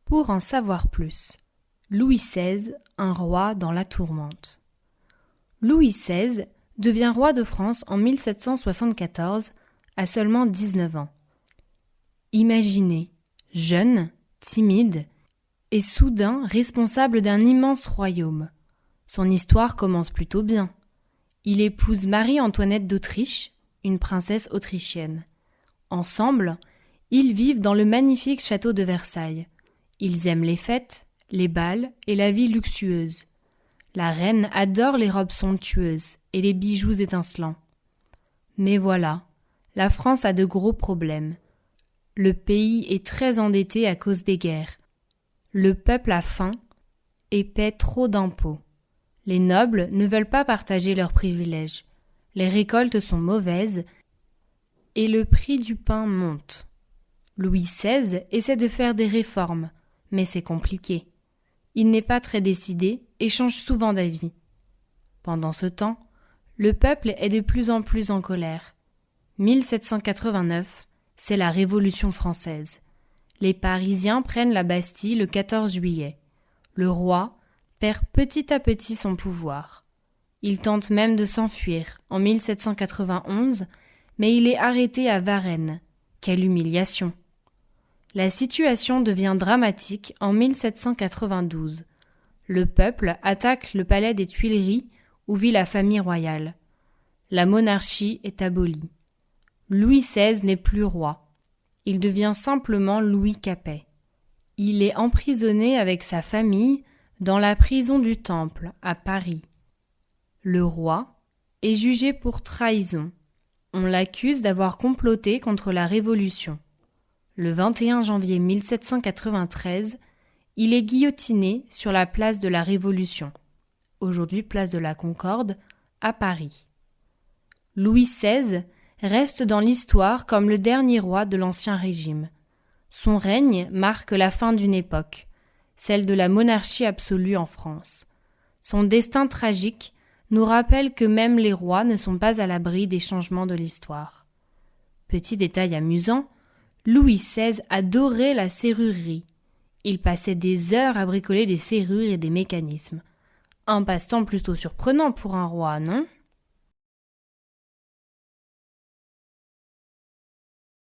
Pour en savoir plus, Louis XVI, un roi dans la tourmente. Louis XVI devient roi de France en 1774 à seulement 19 ans. Imaginez, jeune, timide et soudain responsable d'un immense royaume. Son histoire commence plutôt bien. Il épouse Marie-Antoinette d'Autriche, une princesse autrichienne. Ensemble, ils vivent dans le magnifique château de Versailles. Ils aiment les fêtes, les bals et la vie luxueuse. La reine adore les robes somptueuses et les bijoux étincelants. Mais voilà, la France a de gros problèmes. Le pays est très endetté à cause des guerres. Le peuple a faim et paie trop d'impôts. Les nobles ne veulent pas partager leurs privilèges. Les récoltes sont mauvaises et le prix du pain monte. Louis XVI essaie de faire des réformes, mais c'est compliqué. Il n'est pas très décidé et change souvent d'avis. Pendant ce temps, le peuple est de plus en plus en colère. 1789, c'est la Révolution française. Les Parisiens prennent la Bastille le 14 juillet. Le roi perd petit à petit son pouvoir. Il tente même de s'enfuir en 1791, mais il est arrêté à Varennes. Quelle humiliation! La situation devient dramatique en 1792. Le peuple attaque le palais des Tuileries où vit la famille royale. La monarchie est abolie. Louis XVI n'est plus roi. Il devient simplement Louis Capet. Il est emprisonné avec sa famille dans la prison du Temple à Paris. Le roi est jugé pour trahison. On l'accuse d'avoir comploté contre la Révolution. Le 21 janvier 1793, il est guillotiné sur la place de la Révolution, aujourd'hui place de la Concorde, à Paris. Louis XVI reste dans l'histoire comme le dernier roi de l'Ancien Régime. Son règne marque la fin d'une époque, celle de la monarchie absolue en France. Son destin tragique nous rappelle que même les rois ne sont pas à l'abri des changements de l'histoire. Petit détail amusant, Louis XVI adorait la serrurerie. Il passait des heures à bricoler des serrures et des mécanismes. Un passe-temps plutôt surprenant pour un roi, non ?